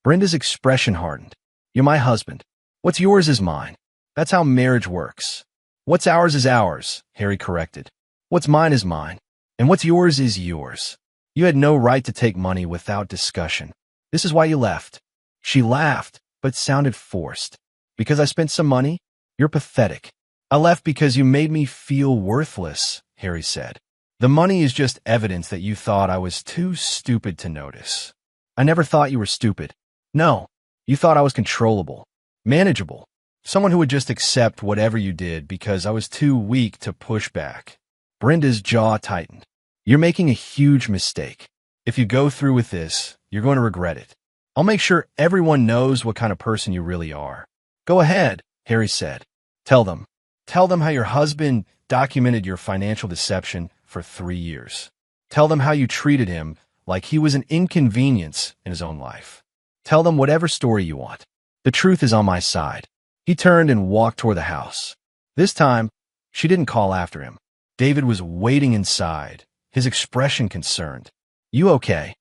A: Brenda's expression hardened. "You're my husband. What's yours is mine. That's how marriage works." "What's ours is ours," Harry corrected. "What's mine is mine. And what's yours is yours. You had no right to take money without discussion. This is why you left." She laughed, but sounded forced. "Because I spent some money? You're pathetic." "I left because you made me feel worthless," Harry said. The money is just evidence that you thought I was too stupid to notice. I never thought you were stupid. No, you thought I was controllable, manageable, someone who would just accept whatever you did because I was too weak to push back. Brenda's jaw tightened. You're making a huge mistake. If you go through with this, you're going to regret it. I'll make sure everyone knows what kind of person you really are. Go ahead, Harry said. Tell them. Tell them how your husband documented your financial deception for 3 years. Tell them how you treated him like he was an inconvenience in his own life. Tell them whatever story you want. The truth is on my side. He turned and walked toward the house. This time, she didn't call after him. David was waiting inside, his expression concerned. You okay?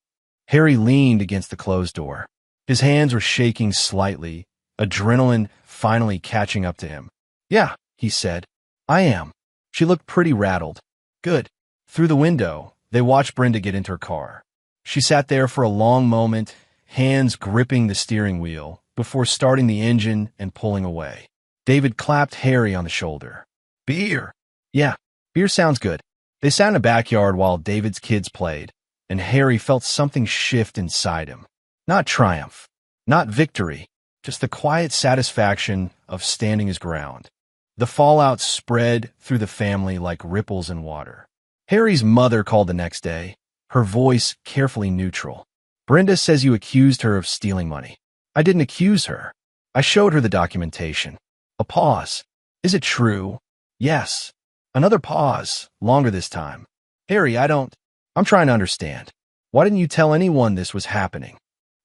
A: Harry leaned against the closed door. His hands were shaking slightly, adrenaline finally catching up to him. Yeah, he said. I am. She looked pretty rattled. Good. Through the window, they watched Brenda get into her car. She sat there for a long moment, hands gripping the steering wheel, before starting the engine and pulling away. David clapped Harry on the shoulder. Beer. Yeah, beer sounds good. They sat in the backyard while David's kids played, and Harry felt something shift inside him. Not triumph, not victory, just the quiet satisfaction of standing his ground. The fallout spread through the family like ripples in water. Harry's mother called the next day, her voice carefully neutral. Brenda says you accused her of stealing money. I didn't accuse her. I showed her the documentation. A pause. Is it true? Yes. Another pause, longer this time. Harry, I'm trying to understand. Why didn't you tell anyone this was happening?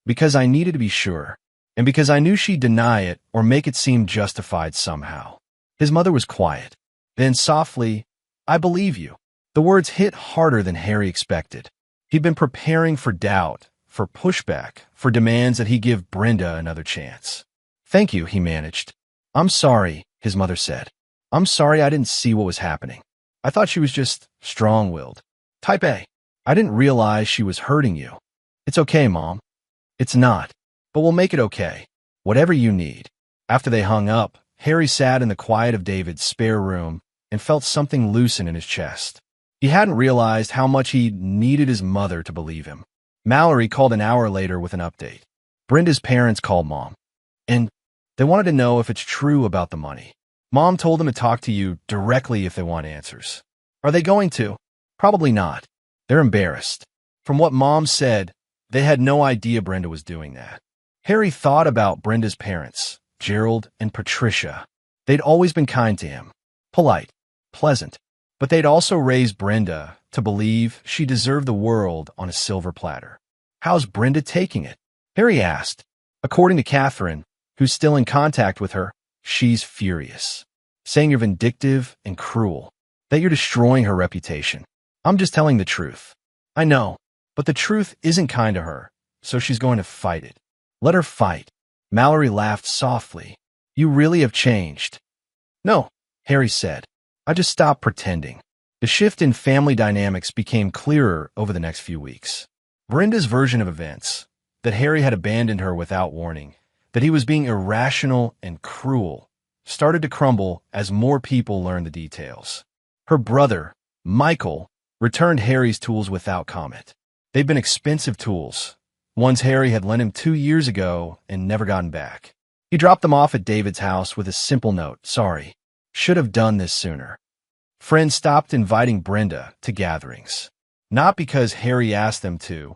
A: Because I needed to be sure, and because I knew she'd deny it or make it seem justified somehow. His mother was quiet. Then softly, I believe you. The words hit harder than Harry expected. He'd been preparing for doubt, for pushback, for demands that he give Brenda another chance. Thank you, he managed. I'm sorry, his mother said. I'm sorry I didn't see what was happening. I thought she was just strong-willed. Type A. I didn't realize she was hurting you. It's okay, Mom. It's not, but we'll make it okay. Whatever you need. After they hung up, Harry sat in the quiet of David's spare room and felt something loosen in his chest. He hadn't realized how much he needed his mother to believe him. Mallory called an hour later with an update. Brenda's parents called Mom, and they wanted to know if it's true about the money. Mom told them to talk to you directly if they want answers. Are they going to? Probably not. They're embarrassed. From what Mom said, they had no idea Brenda was doing that. Harry thought about Brenda's parents, Gerald and Patricia. They'd always been kind to him, polite, pleasant, but they'd also raised Brenda to believe she deserved the world on a silver platter. How's Brenda taking it? Harry asked. According to Catherine, who's still in contact with her, she's furious, saying you're vindictive and cruel, that you're destroying her reputation. I'm just telling the truth. I know, but the truth isn't kind to her, so she's going to fight it. Let her fight. Mallory laughed softly. You really have changed. No, Harry said. I just stopped pretending. The shift in family dynamics became clearer over the next few weeks. Brenda's version of events, that Harry had abandoned her without warning, that he was being irrational and cruel, started to crumble as more people learned the details. Her brother, Michael, returned Harry's tools without comment. They'd been expensive tools, ones Harry had lent him 2 years ago and never gotten back. He dropped them off at David's house with a simple note, sorry, should have done this sooner. Friends stopped inviting Brenda to gatherings, not because Harry asked them to,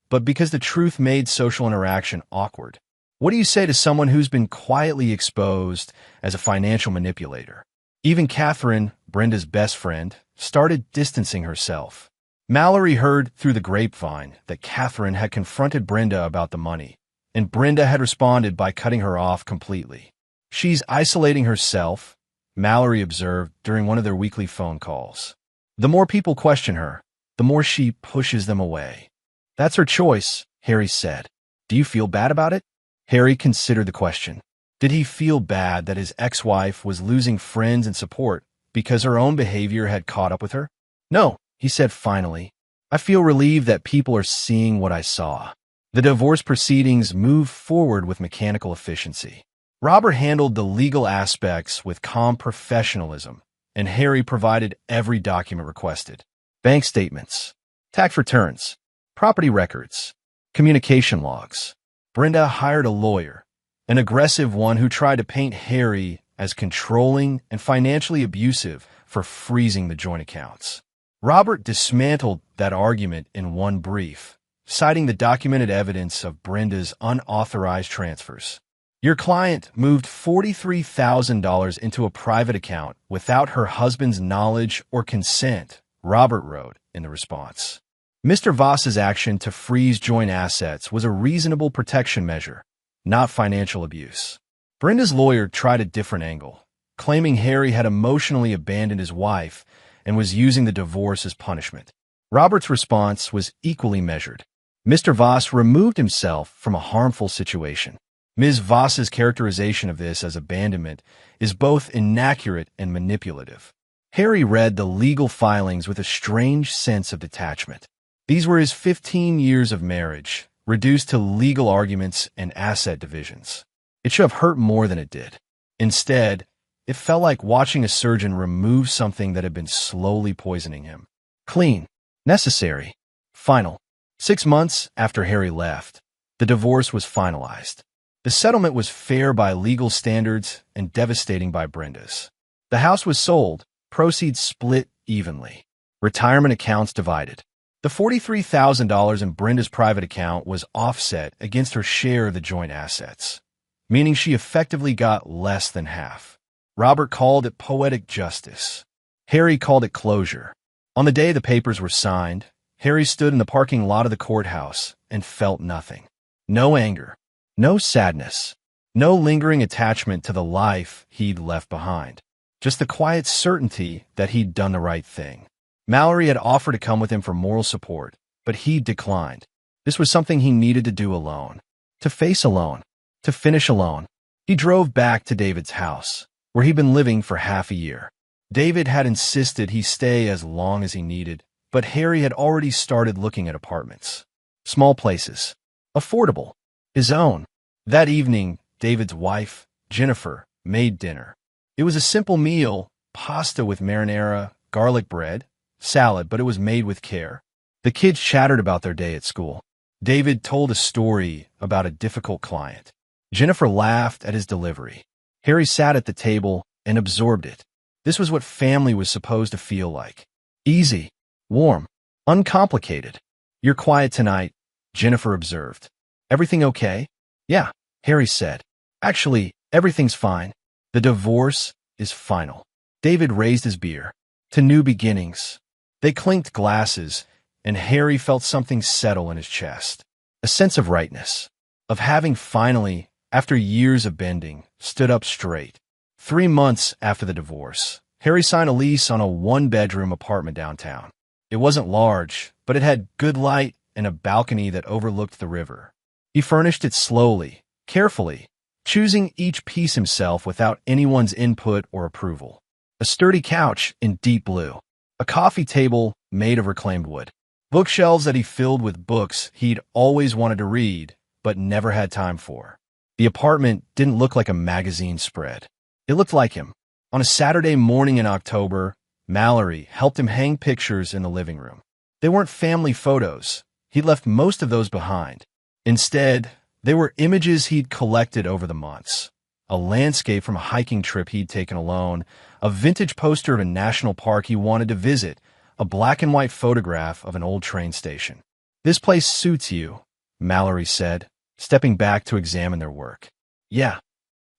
A: but because the truth made social interaction awkward. What do you say to someone who's been quietly exposed as a financial manipulator? Even Catherine, Brenda's best friend, started distancing herself. Mallory heard through the grapevine that Catherine had confronted Brenda about the money, and Brenda had responded by cutting her off completely. She's isolating herself, Mallory observed during one of their weekly phone calls. The more people question her, the more she pushes them away. That's her choice, Harry said. Do you feel bad about it? Harry considered the question. Did he feel bad that his ex-wife was losing friends and support because her own behavior had caught up with her? No, he said finally. I feel relieved that people are seeing what I saw. The divorce proceedings moved forward with mechanical efficiency. Robert handled the legal aspects with calm professionalism, and Harry provided every document requested. bank statements, tax returns, property records, communication logs. Brenda hired a lawyer, an aggressive one who tried to paint Harry as controlling and financially abusive for freezing the joint accounts. Robert dismantled that argument in one brief, citing the documented evidence of Brenda's unauthorized transfers. Your client moved $43,000 into a private account without her husband's knowledge or consent, Robert wrote in the response. Mr. Voss's action to freeze joint assets was a reasonable protection measure, not financial abuse. Brenda's lawyer tried a different angle, claiming Harry had emotionally abandoned his wife and was using the divorce as punishment. Robert's response was equally measured. Mr. Voss removed himself from a harmful situation. Ms. Voss's characterization of this as abandonment is both inaccurate and manipulative. Harry read the legal filings with a strange sense of detachment. These were his 15 years of marriage, reduced to legal arguments and asset divisions. It should have hurt more than it did. Instead, it felt like watching a surgeon remove something that had been slowly poisoning him. Clean, necessary, final. 6 months after Harry left, the divorce was finalized. The settlement was fair by legal standards and devastating by Brenda's. The house was sold, proceeds split evenly. Retirement accounts divided. The $43,000 in Brenda's private account was offset against her share of the joint assets, meaning she effectively got less than half. Robert called it poetic justice. Harry called it closure. On the day the papers were signed, Harry stood in the parking lot of the courthouse and felt nothing. No anger, no sadness, no lingering attachment to the life he'd left behind. Just the quiet certainty that he'd done the right thing. Mallory had offered to come with him for moral support, but he declined. This was something he needed to do alone, to face alone, to finish alone. He drove back to David's house, where he'd been living for half a year. David had insisted he stay as long as he needed, but Harry had already started looking at apartments. Small places. Affordable. His own. That evening, David's wife, Jennifer, made dinner. It was a simple meal, pasta with marinara, garlic bread, salad, but it was made with care. The kids chattered about their day at school. David told a story about a difficult client. Jennifer laughed at his delivery. Harry sat at the table and absorbed it. This was what family was supposed to feel like. Easy, warm, uncomplicated. You're quiet tonight, Jennifer observed. Everything okay? Yeah, Harry said. Actually, everything's fine. The divorce is final. David raised his beer. To new beginnings. They clinked glasses, and Harry felt something settle in his chest. A sense of rightness, of having finally, after years of bending, stood up straight. 3 months after the divorce, Harry signed a lease on a 1-bedroom apartment downtown. It wasn't large, but it had good light and a balcony that overlooked the river. He furnished it slowly, carefully, choosing each piece himself without anyone's input or approval. A sturdy couch in deep blue. A coffee table made of reclaimed wood. Bookshelves that he filled with books he'd always wanted to read, but never had time for. The apartment didn't look like a magazine spread. It looked like him. On a Saturday morning in October, Mallory helped him hang pictures in the living room. They weren't family photos. He'd left most of those behind. Instead, they were images he'd collected over the months. A landscape from a hiking trip he'd taken alone, a vintage poster of a national park he wanted to visit, a black and white photograph of an old train station. This place suits you, Mallory said, stepping back to examine their work. Yeah,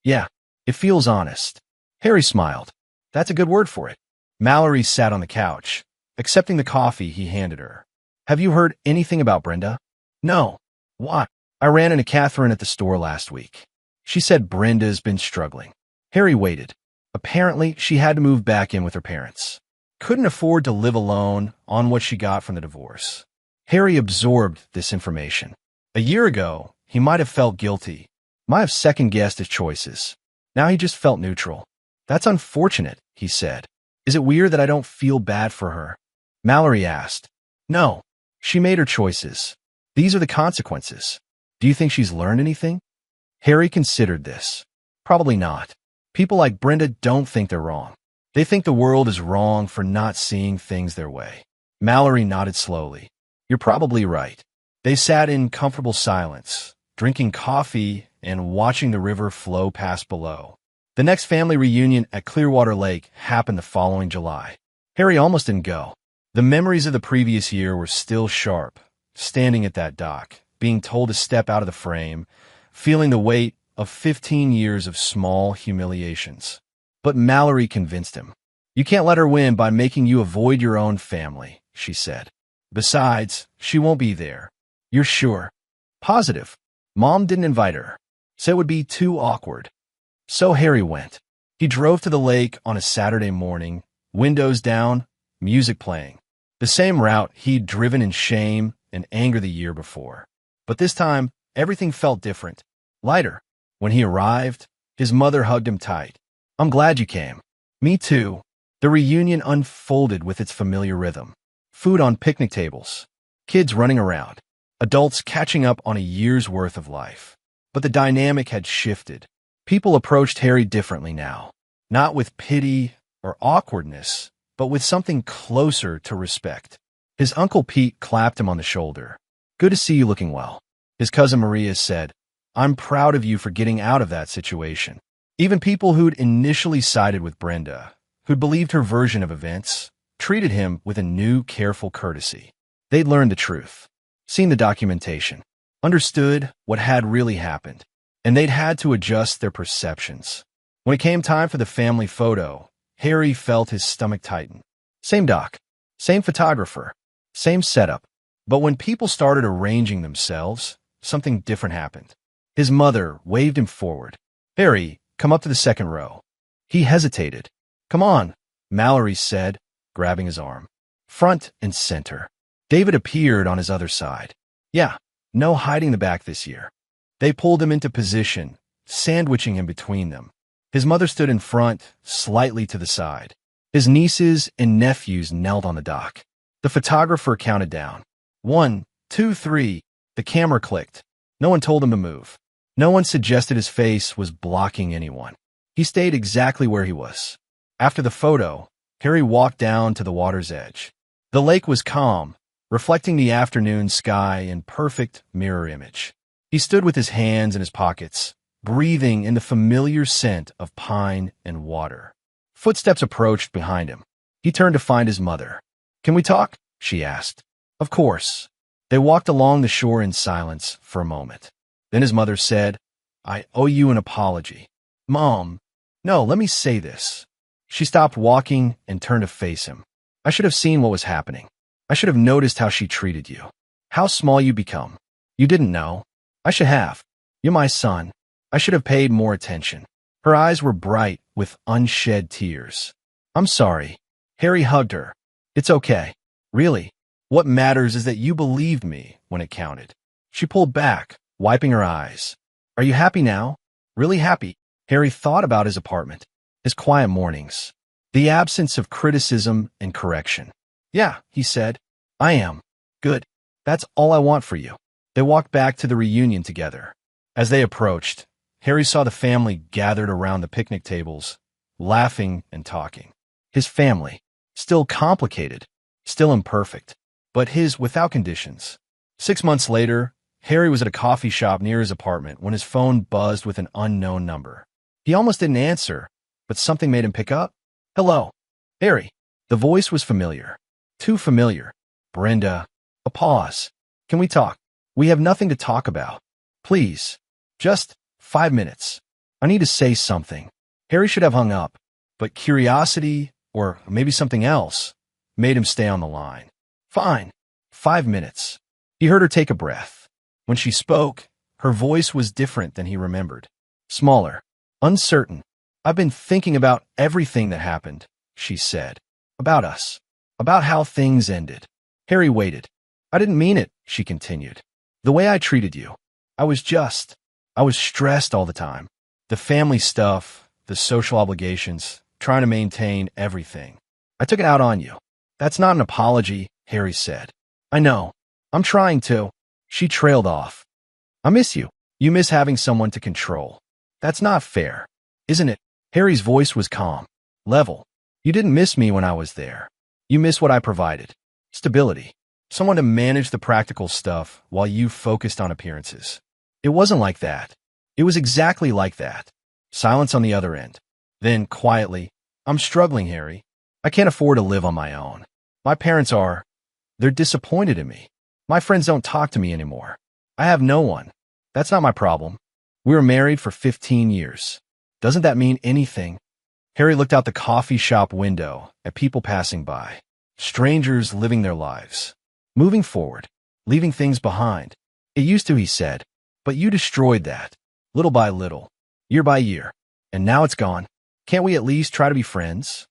A: it feels honest. Harry smiled. That's a good word for it. Mallory sat on the couch, accepting the coffee he handed her. Have you heard anything about Brenda? No. Why? I ran into Catherine at the store last week. She said Brenda's been struggling. Harry waited. Apparently, she had to move back in with her parents. Couldn't afford to live alone on what she got from the divorce. Harry absorbed this information. A year ago, he might have felt guilty, might have second-guessed his choices. Now he just felt neutral. That's unfortunate, he said. Is it weird that I don't feel bad for her? Mallory asked. No, she made her choices. These are the consequences. Do you think she's learned anything? Harry considered this. Probably not. People like Brenda don't think they're wrong. They think the world is wrong for not seeing things their way. Mallory nodded slowly. You're probably right. They sat in comfortable silence, drinking coffee and watching the river flow past below. The next family reunion at Clearwater Lake happened the following July. Harry almost didn't go. The memories of the previous year were still sharp, standing at that dock, being told to step out of the frame, feeling the weight of 15 years of small humiliations. But Mallory convinced him. You can't let her win by making you avoid your own family, she said. Besides, she won't be there. You're sure? Positive. Mom didn't invite her, so it would be too awkward. So Harry went. He drove to the lake on a Saturday morning, windows down, music playing. The same route he'd driven in shame and anger the year before. But this time, everything felt different, lighter. When he arrived, his mother hugged him tight. I'm glad you came. Me too. The reunion unfolded with its familiar rhythm. Food on picnic tables, kids running around, adults catching up on a year's worth of life. But the dynamic had shifted. People approached Harry differently now, not with pity or awkwardness, but with something closer to respect. His Uncle Pete clapped him on the shoulder. Good to see you looking well. His cousin Maria said, I'm proud of you for getting out of that situation. Even people who'd initially sided with Brenda, who'd believed her version of events, treated him with a new, careful courtesy. They'd learned the truth, seen the documentation, understood what had really happened, and they'd had to adjust their perceptions. When it came time for the family photo, Harry felt his stomach tighten. Same doc, same photographer, same setup. But when people started arranging themselves, something different happened. His mother waved him forward. Harry, come up to the second row. He hesitated. Come on, Mallory said, grabbing his arm. Front and center. David appeared on his other side. Yeah, no hiding the back this year. They pulled him into position, sandwiching him between them. His mother stood in front, slightly to the side. His nieces and nephews knelt on the dock. The photographer counted down. 1, 2, 3. The camera clicked. No one told him to move. No one suggested his face was blocking anyone. He stayed exactly where he was. After the photo, Harry walked down to the water's edge. The lake was calm, reflecting the afternoon sky in perfect mirror image. He stood with his hands in his pockets, breathing in the familiar scent of pine and water. Footsteps approached behind him. He turned to find his mother. Can we talk? She asked. Of course. They walked along the shore in silence for a moment. Then his mother said, I owe you an apology. Mom, no, let me say this. She stopped walking and turned to face him. I should have seen what was happening. I should have noticed how she treated you. How small you become. You didn't know. I should have. You're my son. I should have paid more attention. Her eyes were bright with unshed tears. I'm sorry. Harry hugged her. It's okay. Really. What matters is that you believed me when it counted. She pulled back, wiping her eyes. Are you happy now? Really happy? Harry thought about his apartment, his quiet mornings, the absence of criticism and correction. Yeah, he said. I am. Good. That's all I want for you. They walked back to the reunion together. As they approached, Harry saw the family gathered around the picnic tables, laughing and talking. His family, still complicated, still imperfect, but his without conditions. 6 months later, Harry was at a coffee shop near his apartment when his phone buzzed with an unknown number. He almost didn't answer, but something made him pick up. Hello. Harry. The voice was familiar. Too familiar. Brenda. A pause. Can we talk? We have nothing to talk about. Please. Just 5 minutes. I need to say something. Harry should have hung up, but curiosity, or maybe something else, made him stay on the line. Fine. 5 minutes. He heard her take a breath. When she spoke, her voice was different than he remembered. Smaller. Uncertain. I've been thinking about everything that happened, she said. About us. About how things ended. Harry waited. I didn't mean it, she continued. The way I treated you. I was stressed all the time. The family stuff, the social obligations, trying to maintain everything. I took it out on you. That's not an apology, Harry said. I know. I'm trying to. She trailed off. I miss you. You miss having someone to control. That's not fair, isn't it? Harry's voice was calm, level. You didn't miss me when I was there. You miss what I provided. Stability. Someone to manage the practical stuff while you focused on appearances. It wasn't like that. It was exactly like that. Silence on the other end. Then, quietly, I'm struggling, Harry. I can't afford to live on my own. My parents they're disappointed in me. My friends don't talk to me anymore. I have no one. That's not my problem. We were married for 15 years. Doesn't that mean anything? Harry looked out the coffee shop window at people passing by. Strangers living their lives. Moving forward. Leaving things behind. It used to, he said. But you destroyed that. Little by little. Year by year. And now it's gone. Can't we at least try to be friends?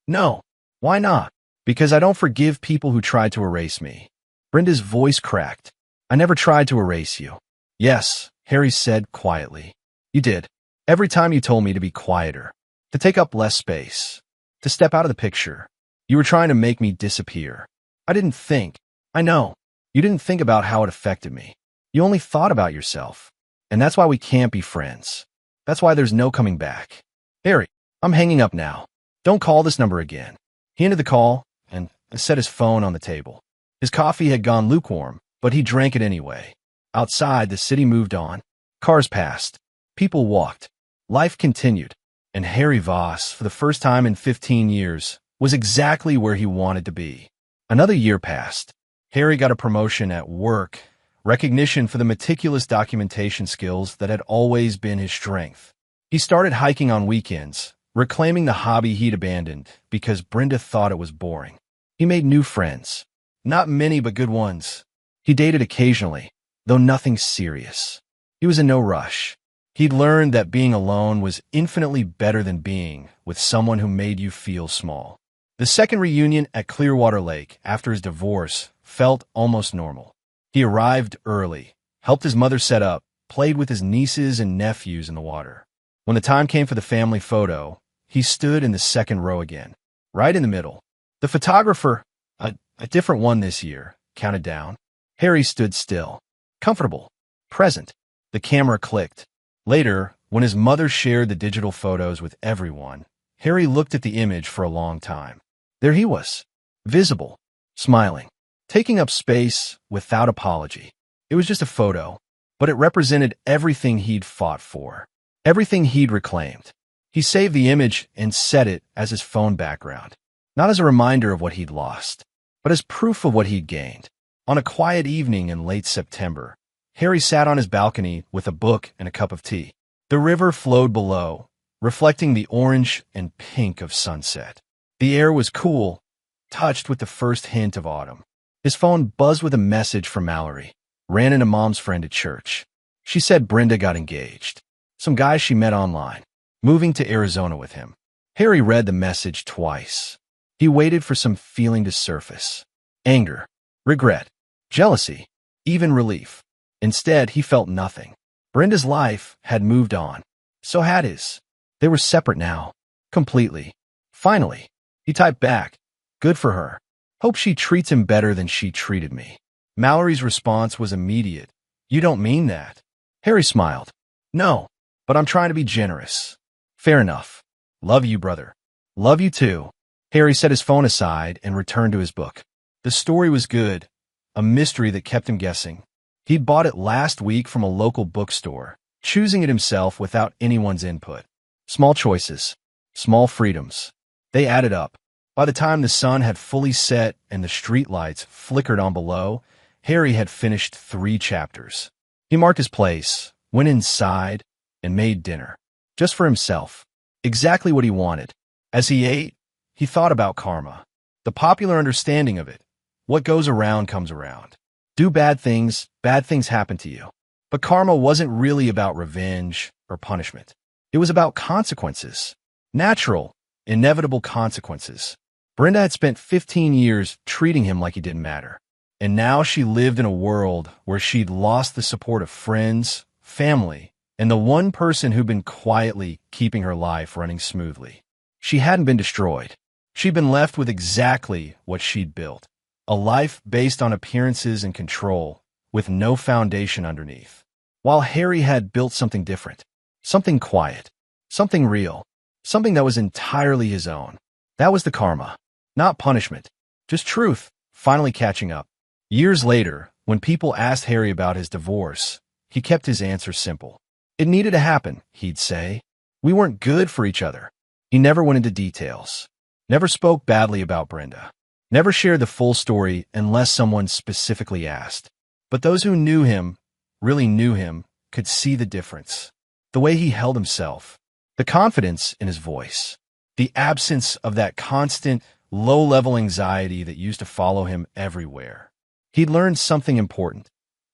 A: No. Why not? Because I don't forgive people who tried to erase me. Brenda's voice cracked. I never tried to erase you. Yes, Harry said quietly. You did. Every time you told me to be quieter, to take up less space, to step out of the picture. You were trying to make me disappear. I didn't think. I know. You didn't think about how it affected me. You only thought about yourself. And that's why we can't be friends. That's why there's no coming back. Harry, I'm hanging up now. Don't call this number again. He ended the call and set his phone on the table. His coffee had gone lukewarm, but he drank it anyway. Outside, the city moved on. Cars passed. People walked. Life continued. And Harry Voss, for the first time in 15 years, was exactly where he wanted to be. Another year passed. Harry got a promotion at work, recognition for the meticulous documentation skills that had always been his strength. He started hiking on weekends, reclaiming the hobby he'd abandoned because Brenda thought it was boring. He made new friends. Not many, but good ones. He dated occasionally, though nothing serious. He was in no rush. He'd learned that being alone was infinitely better than being with someone who made you feel small. The second reunion at Clearwater Lake after his divorce felt almost normal. He arrived early, helped his mother set up, played with his nieces and nephews in the water. When the time came for the family photo, he stood in the second row again, right in the middle. The photographer, a different one this year, counted down. Harry stood still, comfortable, present. The camera clicked. Later, when his mother shared the digital photos with everyone, Harry looked at the image for a long time. There he was, visible, smiling, taking up space without apology. It was just a photo, but it represented everything he'd fought for, everything he'd reclaimed. He saved the image and set it as his phone background, not as a reminder of what he'd lost, but as proof of what he'd gained. On a quiet evening in late September, Harry sat on his balcony with a book and a cup of tea. The river flowed below, reflecting the orange and pink of sunset. The air was cool, touched with the first hint of autumn. His phone buzzed with a message from Mallory. Ran into Mom's friend at church. She said Brenda got engaged. Some guy she met online, moving to Arizona with him. Harry read the message twice. He waited for some feeling to surface. Anger, regret, jealousy, even relief. Instead, he felt nothing. Brenda's life had moved on. So had his. They were separate now. Completely. Finally, he typed back. Good for her. Hope she treats him better than she treated me. Mallory's response was immediate. You don't mean that. Harry smiled. No, but I'm trying to be generous. Fair enough. Love you, brother. Love you too. Harry set his phone aside and returned to his book. The story was good, a mystery that kept him guessing. He'd bought it last week from a local bookstore, choosing it himself without anyone's input. Small choices, small freedoms. They added up. By the time the sun had fully set and the streetlights flickered on below, Harry had finished 3 chapters. He marked his place, went inside, and made dinner. Just for himself. Exactly what he wanted. As he ate, he thought about karma. The popular understanding of it. What goes around comes around. Do bad things happen to you. But karma wasn't really about revenge or punishment. It was about consequences. Natural, inevitable consequences. Brenda had spent 15 years treating him like he didn't matter. And now she lived in a world where she'd lost the support of friends, family, and the one person who'd been quietly keeping her life running smoothly. She hadn't been destroyed. She'd been left with exactly what she'd built. A life based on appearances and control, with no foundation underneath. While Harry had built something different. Something quiet. Something real. Something that was entirely his own. That was the karma. Not punishment. Just truth. finally catching up. Years later, when people asked Harry about his divorce, he kept his answer simple. It needed to happen, he'd say. We weren't good for each other. He never went into details, never spoke badly about Brenda, never shared the full story unless someone specifically asked. But those who knew him, really knew him, could see the difference. The way he held himself, the confidence in his voice, the absence of that constant, low-level anxiety that used to follow him everywhere. He'd learned something important,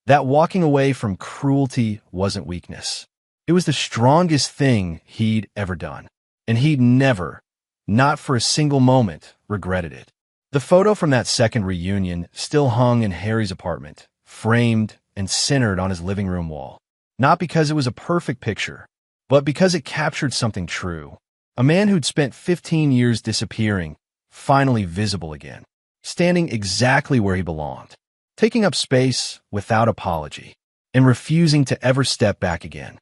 A: that walking away from cruelty wasn't weakness. It was the strongest thing he'd ever done, and he'd never, not for a single moment, regretted it. The photo from that second reunion still hung in Harry's apartment, framed and centered on his living room wall. Not because it was a perfect picture, but because it captured something true. A man who'd spent 15 years disappearing, finally visible again, standing exactly where he belonged, taking up space without apology, and refusing to ever step back again.